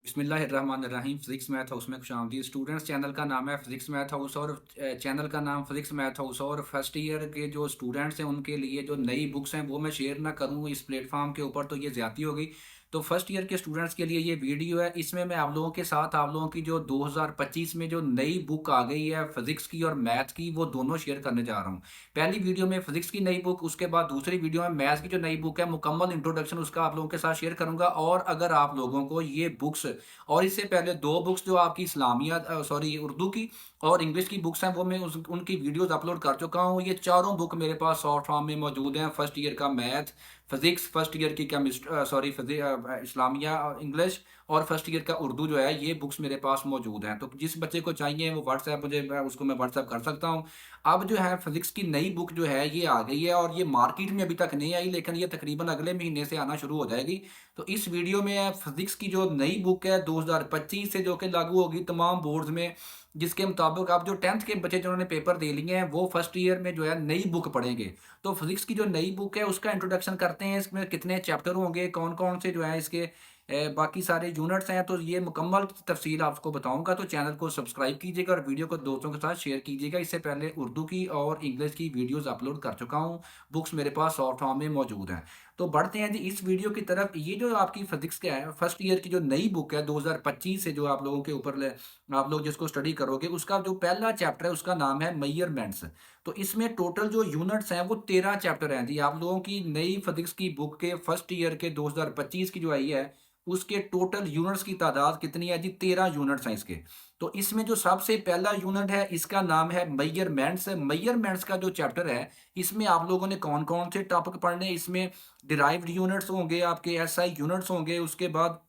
बिस्मिल्लाहिर्रहमानिर्रहीम। Physics math house में खुशामदीद। Students, channel का नाम है फिजिक्स मैथ हाउस और चैनल का नाम फिजिक्स मैथ हाउस। और फर्स्ट ईयर के जो स्टूडेंट्स हैं उनके लिए जो नई बुक्स हैं वो मैं शेयर ना करूँ इस प्लेटफॉर्म के ऊपर तो ये ज़्यादती होगी। तो फर्स्ट ईयर के स्टूडेंट्स के लिए ये वीडियो है। इसमें मैं आप लोगों के साथ आप लोगों की जो 2025 में जो नई बुक आ गई है फिजिक्स की और मैथ की, वो दोनों शेयर करने जा रहा हूँ। पहली वीडियो में फिजिक्स की नई बुक, उसके बाद दूसरी वीडियो में मैथ्स की जो नई बुक है मुकम्मल इंट्रोडक्शन उसका आप लोगों के साथ शेयर करूंगा। और अगर आप लोगों को ये बुक्स और इससे पहले 2 बुक्स जो आपकी इस्लामिया सॉरी उर्दू की और इंग्लिश की बुक्स हैं वो मैं उस उनकी वीडियोज़ अपलोड कर चुका हूँ। ये चारों बुक मेरे पास सॉफ्ट फॉर्म में मौजूद हैं। फर्स्ट ईयर का मैथ, फिज़िक्स, फर्स्ट ईयर की इस्लामिया और इंग्लिश और फर्स्ट ईयर का उर्दू जो है, ये बुक्स मेरे पास मौजूद हैं। तो जिस बच्चे को चाहिए वो व्हाट्सएप मुझे उसको मैं व्हाट्सएप कर सकता हूँ। अब जो है फिज़िक्स की नई बुक जो है ये आ गई है और ये मार्केट में अभी तक नहीं आई, लेकिन ये तकरीबन अगले महीने से आना शुरू हो जाएगी। तो इस वीडियो में फिजिक्स की जो नई बुक है 2025 से, जो कि लागू होगी तमाम बोर्ड्स में, जिसके मुताबिक आप जो 10th के बच्चे जिन्होंने पेपर दे लिए हैं वो फर्स्ट ईयर में जो है नई बुक पढ़ेंगे। तो फिजिक्स की जो नई बुक है उसका इंट्रोडक्शन करते हैं। इसमें कितने चैप्टर होंगे, कौन कौन से जो है इसके बाकी सारे यूनिट्स हैं, तो ये मुकम्मल तफसील आपको बताऊंगा। तो चैनल को सब्सक्राइब कीजिएगा और वीडियो को दोस्तों के साथ शेयर कीजिएगा। इससे पहले उर्दू की और इंग्लिश की वीडियोस अपलोड कर चुका हूँ। बुक्स मेरे पास सॉफ्ट फॉर्म में मौजूद हैं। तो बढ़ते हैं जी इस वीडियो की तरफ। ये जो आपकी फिजिक्स का है फर्स्ट ईयर की जो नई बुक है 2025 से, जो आप लोगों के ऊपर आप लोग जिसको स्टडी करोगे, उसका जो पहला चैप्टर है उसका नाम है मेजरमेंट्स। तो इसमें टोटल जो यूनिट्स हैं वो 13 चैप्टर हैं जी। आप लोगों की नई फिजिक्स की बुक के फर्स्ट ईयर के 2025 की जो आई है उसके टोटल यूनिट्स की तादाद कितनी है जी? 13 यूनिट्स हैं इसके। तो इसमें जो सबसे पहला यूनिट है इसका नाम है मेजरमेंट्स। मेजरमेंट्स का जो चैप्टर है इसमें आप लोगों ने कौन कौन से टॉपिक पढ़ने हैं? इसमें डिराइव्ड यूनिट्स होंगे, आपके एसआई यूनिट्स होंगे, उसके बाद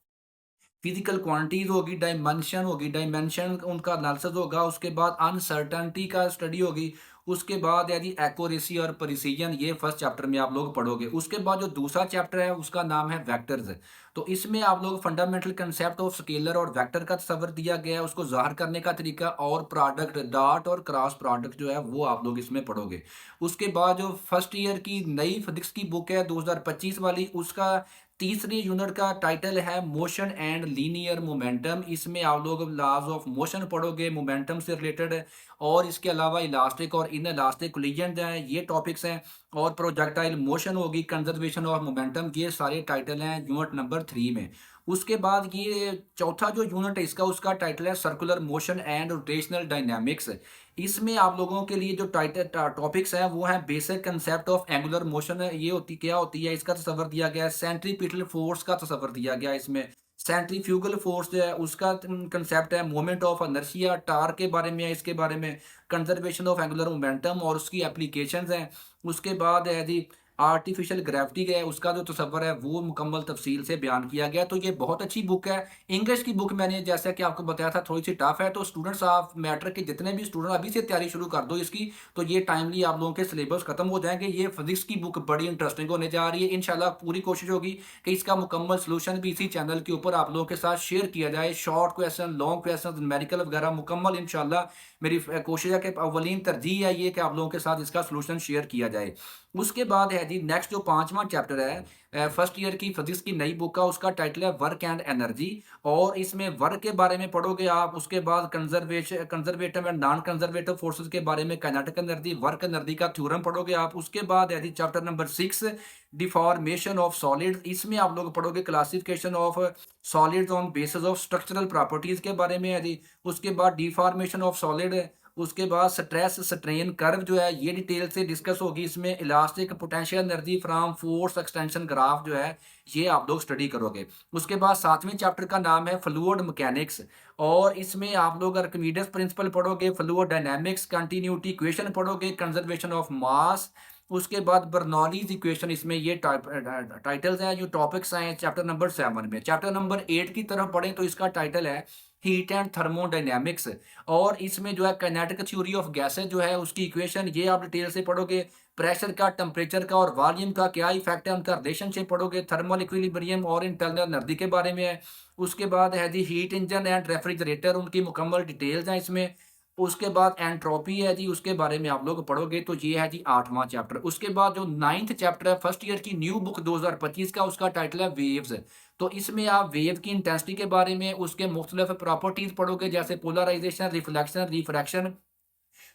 फिजिकल क्वांटिटीज होगी, डायमेंशन उनका एनालिसिस होगा, उसके बाद अनसर्टेनिटी का स्टडी होगी, उसके बाद यदि एक्यूरेसी और प्रिसीजन, ये फर्स्ट चैप्टर में आप लोग पढ़ोगे। उसके बाद जो दूसरा चैप्टर है उसका नाम है वेक्टर्स। तो इसमें आप लोग फंडामेंटल कंसेप्ट ऑफ स्केलर और वेक्टर का तस्वर दिया गया है, उसको ज़ाहिर करने का तरीका, और प्रोडक्ट, डॉट और क्रॉस प्रोडक्ट जो है वो आप लोग इसमें पढ़ोगे। उसके बाद जो फर्स्ट ईयर की नई फिजिक्स की बुक है 2025 वाली, उसका तीसरी यूनिट का टाइटल है मोशन एंड लीनियर मोमेंटम। इसमें आप लोग लॉज ऑफ मोशन पढ़ोगे, मोमेंटम से रिलेटेड है। और इसके अलावा इलास्टिक और इन इलास्टिक कोलिजन हैं, ये टॉपिक्स हैं। और प्रोजेक्टाइल मोशन होगी, कंजर्वेशन ऑफ मोमेंटम, ये सारे टाइटल हैं यूनिट नंबर 3 में। उसके बाद ये चौथा जो यूनिट है इसका, उसका टाइटल है circular motion and rotational dynamics. इसमें आप लोगों के लिए जो टाइटल टॉपिक्स हैं वो हैं basic concept of angular motion, ये होती क्या होती है, इसका तस्वर दिया गया है। सेंट्रीपिटल फोर्स का तस्वर दिया गया है इसमें। सेंट्रीफ्यूगल फोर्स जो है उसका कंसेप्ट है। मोमेंट ऑफ इनर्शिया, टार के बारे में है इसके बारे में। कंजर्वेशन ऑफ एंगुलर मोमेंटम और उसकी एप्लीकेशंस हैं। उसके बाद है जी आर्टिफिशियल ग्रेविटी है, उसका जो तस्वर है वो मुकम्मल तफसील से बयान किया गया है। तो ये बहुत अच्छी बुक है। इंग्लिश की बुक मैंने जैसा कि आपको बताया था थोड़ी सी टफ है। तो स्टूडेंट्स, आप मैट्रिक के जितने भी स्टूडेंट अभी से तैयारी शुरू कर दो इसकी, तो ये टाइमली आप लोगों के सिलेबस खत्म हो जाएंगे। ये फिजिक्स की बुक बड़ी इंटरेस्टिंग होने जा रही है। इंशाल्लाह पूरी कोशिश होगी कि इसका मुकम्मल सोल्यूशन भी इसी चैनल के ऊपर आप लोगों के साथ शेयर किया जाए। Short question, long question, medical वगैरह मुकम्मल इंशाल्लाह मेरी कोशिश है कि अवलीन तरजीह है ये कि आप लोगों के साथ इसका सोल्यूशन शेयर किया जाए। उसके बाद है जी नेक्स्ट जो पांचवा चैप्टर है फर्स्ट ईयर की फिजिक्स की नई बुक का, उसका टाइटल है वर्क एंड एनर्जी। और इसमें वर्क के बारे में पढ़ोगे आप। उसके बाद conservative and non conservative forces के बारे में, काइनेटिक एनर्जी, वर्क एनर्जी का थ्योरम पढ़ोगे आप। उसके बाद है जी chapter number 6, deformation of solids. इसमें आप लोग पढ़ोगे classification of solids on basis of structural properties के बारे में है जी। उसके बाद डिफॉर्मेशन ऑफ सॉलिड। उसके बाद स्ट्रेस स्ट्रेन कर्व जो है ये डिटेल से डिस्कस होगी इसमें। Elastic potential energy from force extension graph जो है ये आप लोग स्टडी करोगे। उसके बाद सातवें चैप्टर का नाम है फ्लूइड मैकेनिक्स। और इसमें आप लोग आर्किमिडीज प्रिंसिपल पढ़ोगे, फ्लूइड डायनामिक्स, कंटिन्यूटी इक्वेशन पढ़ोगे, कंजर्वेशन ऑफ मास। उसके बाद बर्नौलीज इक्वेशन, इसमें ये टाइटल्स हैं जो टॉपिक्स हैं चैप्टर नंबर 7 में। चैप्टर नंबर 8 की तरफ पढ़ें तो इसका टाइटल है हीट एंड थर्मोडायनेमिक्स। और इसमें जो है काइनेटिक थ्योरी ऑफ गैसेज जो है उसकी इक्वेशन ये आप डिटेल से पढ़ोगे। प्रेशर का, टेम्परेचर का और वॉल्यूम का क्या इफेक्ट है, उनका रिलेशनशिप पढ़ोगे। थर्मल इक्विलिब्रियम और इंटरनल एनर्जी के बारे में है। उसके बाद है जी हीट इंजन एंड रेफ्रिजरेटर, उनकी मुकम्मल डिटेल्स हैं इसमें। उसके बाद एंट्रोपी है जी, उसके बारे में आप लोग पढ़ोगे तो ये है जी 8वां चैप्टर। उसके बाद जो 9th चैप्टर है फर्स्ट ईयर की न्यू बुक 2025 का, उसका टाइटल है वेव्स। तो इसमें आप वेव की इंटेंसिटी के बारे में, उसके मुख्तलिफ प्रॉपर्टीज़ पढ़ोगे, जैसे polarisation, reflection, refraction,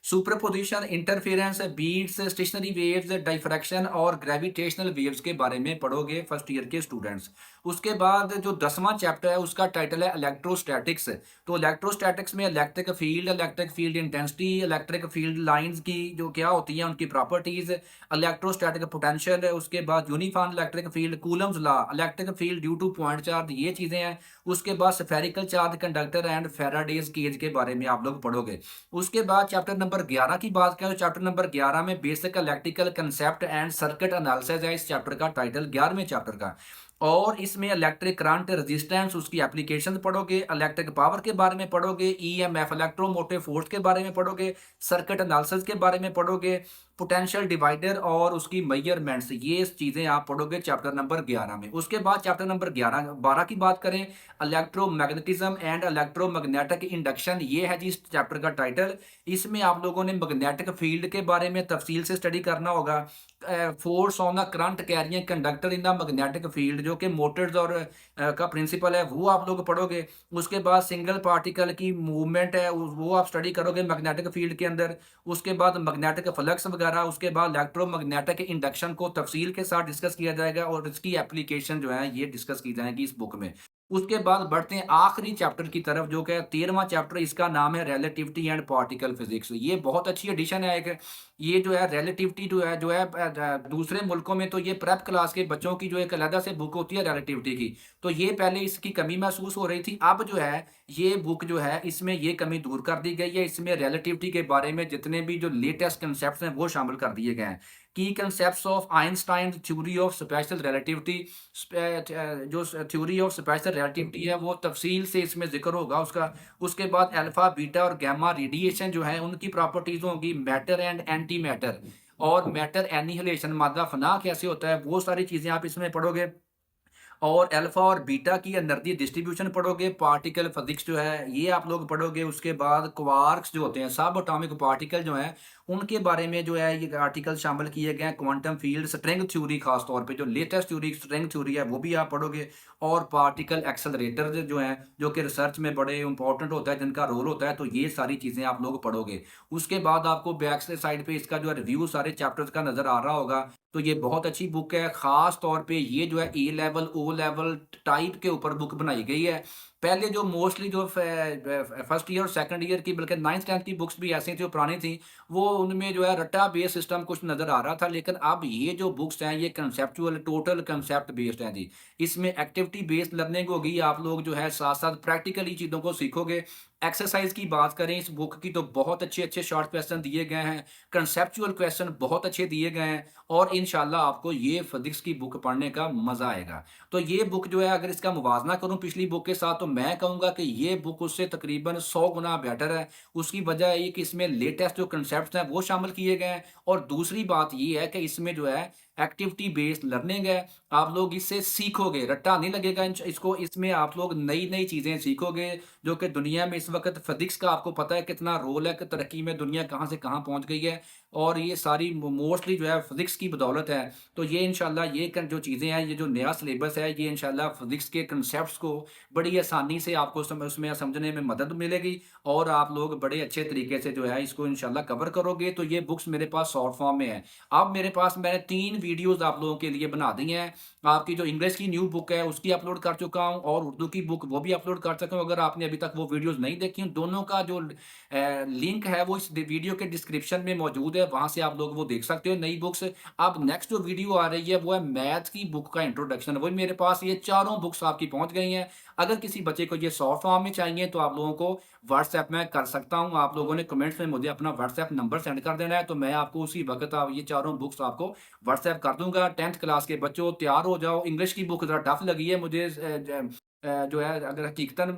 superposition, interference, beats, stationary waves, diffraction और ग्रेविटेशनल वेव्स के बारे में पढ़ोगे फर्स्ट ईयर के स्टूडेंट्स। उसके बाद जो 10वां चैप्टर है उसका टाइटल है इलेक्ट्रोस्टैटिक्स। तो इलेक्ट्रोस्टैटिक्स में electric field intensity, electric field lines की जो क्या होती हैं उनकी प्रॉपर्टीज, इलेक्ट्रोस्टैटिक पोटेंशियल, उसके बाद uniform electric field, Coulomb's law, electric field due to point charge, ये चीजें हैं। उसके बाद spherical charge conductor and Faraday's cage के बारे में आप लोग पढ़ोगे। उसके बाद चैप्टर नंबर 11 की बात करें तो चैप्टर नंबर 11 में basic electrical concept and circuit analysis है, इस चैप्टर का टाइटल 11वें चैप्टर का। और इसमें इलेक्ट्रिक करंट, रेजिस्टेंस, उसकी एप्लीकेशन पढ़ोगे, इलेक्ट्रिक पावर के बारे में पढ़ोगे, ईएमएफ इलेक्ट्रोमोटिव फोर्स के बारे में पढ़ोगे, सर्किट एनालिसिस के बारे में पढ़ोगे, पोटेंशियल डिवाइडर और उसकी मेजरमेंट्स, ये चीज़ें आप पढ़ोगे चैप्टर नंबर 11 में। उसके बाद चैप्टर नंबर 12 की बात करें, इलेक्ट्रोमैग्नेटिज्म एंड इलेक्ट्रोमैग्नेटिक इंडक्शन, ये है जी इस चैप्टर का टाइटल। इसमें आप लोगों ने मैग्नेटिक फील्ड के बारे में तफसील से स्टडी करना होगा। Force on the current carrying conductor in the magnetic field, जो कि मोटर्स और का प्रिंसिपल है, वो आप लोग पढ़ोगे। उसके बाद सिंगल पार्टिकल की मूवमेंट है, वो आप स्टडी करोगे मैग्नेटिक फील्ड के अंदर। उसके बाद मैग्नेटिक फ्लक्स वगैरह, उसके बाद इलेक्ट्रोमैग्नेटिक इंडक्शन को तफसील के साथ डिस्कस किया जाएगा और इसकी एप्लीकेशन जो है ये डिस्कस की जाएगी इस बुक में। उसके बाद बढ़ते हैं आखिरी चैप्टर की तरफ, जो कि 13वां चैप्टर, इसका नाम है रिलेटिविटी एंड पार्टिकल फिजिक्स। ये बहुत अच्छी एडिशन है एक। ये जो है रिलेटिविटी जो है दूसरे मुल्कों में तो ये प्रेप क्लास के बच्चों की जो एक अलग से बुक होती है रिलेटिविटी की, तो ये पहले इसकी कमी महसूस हो रही थी। अब जो है ये बुक जो है इसमें ये कमी दूर कर दी गई है। इसमें रिलेटिविटी के बारे में जितने भी जो लेटेस्ट कंसेप्ट हैं वो शामिल कर दिए गए हैं। की concepts of Einstein theory of special relativity, जो थ्योरी ऑफ स्पेशल रिलेटिविटी है वो तफसील से इसमें जिक्र होगा उसका। उसके बाद अल्फा, बीटा और गामा रेडिएशन जो है उनकी प्रॉपर्टीज होंगी, मैटर एंड एंटी मैटर, और मैटर एनिहिलेशन, मादा फना कैसे होता है, वो सारी चीज़ें आप इसमें पढ़ोगे। और अल्फा और बीटा की एनर्जी डिस्ट्रीब्यूशन पढ़ोगे, पार्टिकल फिजिक्स जो है ये आप लोग पढ़ोगे। उसके बाद क्वार्क्स जो होते हैं, सब एटॉमिक पार्टिकल जो हैं उनके बारे में जो है ये आर्टिकल शामिल किए गए हैं। क्वांटम फील्ड, स्ट्रिंग थ्योरी, खास तौर पे जो लेटेस्ट थ्योरी स्ट्रिंग थ्योरी है वो भी आप पढ़ोगे। और पार्टिकल एक्सेलरेटर जो हैं, जो कि रिसर्च में बड़े इंपॉर्टेंट होता है, जिनका रोल होता है, तो ये सारी चीज़ें आप लोग पढ़ोगे। उसके बाद आपको बैक से साइड पे इसका जो है रिव्यू सारे चैप्टर्स का नज़र आ रहा होगा। तो ये बहुत अच्छी बुक है, ख़ास तौर पे ये जो है ए लेवल, ओ लेवल टाइप के ऊपर बुक बनाई गई है। पहले जो मोस्टली जो फर्स्ट ईयर और सेकंड ईयर की, बल्कि 9th-10th की बुक्स भी ऐसी थी जो पुरानी थी, वो उनमें जो है रट्टा बेस सिस्टम कुछ नज़र आ रहा था। लेकिन अब ये जो बुक्स हैं ये कंसेप्चुअल, टोटल कंसेप्ट बेस्ड हैं जी। इसमें एक्टिविटी बेस्ड लर्निंग होगी, आप लोग जो है साथ-साथ प्रैक्टिकली चीज़ों को सीखोगे। एक्सरसाइज की बात करें इस बुक की तो बहुत अच्छे-अच्छे शॉर्ट क्वेश्चन दिए गए हैं, कंसेप्चुअल क्वेश्चन बहुत अच्छे दिए गए हैं, और इंशाल्लाह आपको ये फिजिक्स की बुक पढ़ने का मज़ा आएगा। तो ये बुक जो है, अगर इसका मुवाज़ना करूँ पिछली बुक के साथ, तो मैं कहूँगा कि ये बुक उससे तकरीबन 100 गुना बेटर है। उसकी वजह ये कि इसमें लेटेस्ट जो कंसेप्ट्स हैं वो शामिल किए गए हैं, और दूसरी बात ये है कि इसमें जो है एक्टिविटी बेस्ड लर्निंग है। आप लोग इससे सीखोगे, रट्टा नहीं लगेगा इसको, इसमें आप लोग नई-नई चीज़ें सीखोगे, जो कि दुनिया में इस वक़्त फिज़िक्स का आपको पता है कितना रोल है, कि तरक्की में दुनिया कहाँ से कहाँ पहुँच गई है, और ये सारी मोस्टली जो है फिज़िक्स की बदौलत है। तो ये इंशाल्लाह ये जो चीज़ें हैं, ये जो नया सिलेबस है, ये इंशाल्लाह फिज़िक्स के कंसेप्ट्स को बड़ी आसानी से आपको उसमें समझने में मदद मिलेगी, और आप लोग बड़े अच्छे तरीके से जो है इसको इंशाल्लाह कवर करोगे। तो ये बुक्स मेरे पास शॉर्ट फॉर्म में है। अब मेरे पास मैंने 3 वीडियोज़ आप लोगों के लिए बना दी हैं। आपकी जो इंग्लिश की न्यू बुक है उसकी अपलोड कर चुका हूँ, और उर्दू की बुक वो भी अपलोड कर चुका हूँ। अगर आपने अभी तक वो वीडियोज़ नहीं देखी, दोनों का जो लिंक है वो इस वीडियो के डिस्क्रिप्शन में मौजूद है, वहाँ से आप लोग वो देख सकते हो नई बुक्स। अब नेक्स्ट जो वीडियो आ रही है वो है मैथ की बुक का इंट्रोडक्शन। वो मेरे पास ये चारों बुक्स आपकी पहुँच गई हैं। अगर किसी बच्चे को ये शॉर्ट फॉर्म में चाहिए तो आप लोगों को व्हाट्सएप में कर सकता हूँ। आप लोगों ने कमेंट्स में मुझे अपना व्हाट्सएप नंबर सेंड कर देना है, तो मैं आपको उसी वक़्त आप ये चारों बुक्स आपको व्हाट्सएप कर दूँगा। 10th क्लास के बच्चों तैयार हो जाओ। इंग्लिश की बुक ज़रा टफ लगी है मुझे, जो है अगर हकीकतन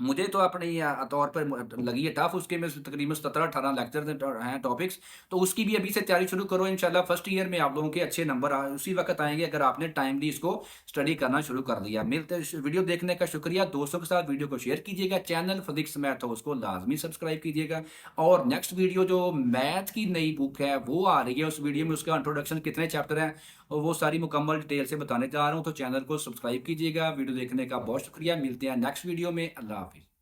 मुझे तो अपनी तौर पर लगी है टफ, उसके में से तकरीबन 17-18 लेक्चर हैं टॉपिक्स, तो उसकी भी अभी से तैयारी शुरू करो। इंशाल्लाह फर्स्ट ईयर में आप लोगों के अच्छे नंबर उसी वक्त आएंगे अगर आपने टाइमली इसको स्टडी करना शुरू कर दिया। मिलते वीडियो देखने का शुक्रिया, दोस्तों के साथ वीडियो को शेयर कीजिएगा, चैनल फिजिक्स मैथ हाउस को लाजमी सब्सक्राइब कीजिएगा। और नेक्स्ट वीडियो जो मैथ की नई बुक है वो आ रही है, उस वीडियो में उसका इंट्रोडक्शन कितने चैप्टर हैं और वो सारी मुकम्मल डिटेल से बताने जा रहा हूँ, तो चैनल को सब्सक्राइब कीजिएगा। वीडियो देखने का बहुत शुक्रिया, मिलते हैं नेक्स्ट वीडियो में। अल्लाह हाफिज़।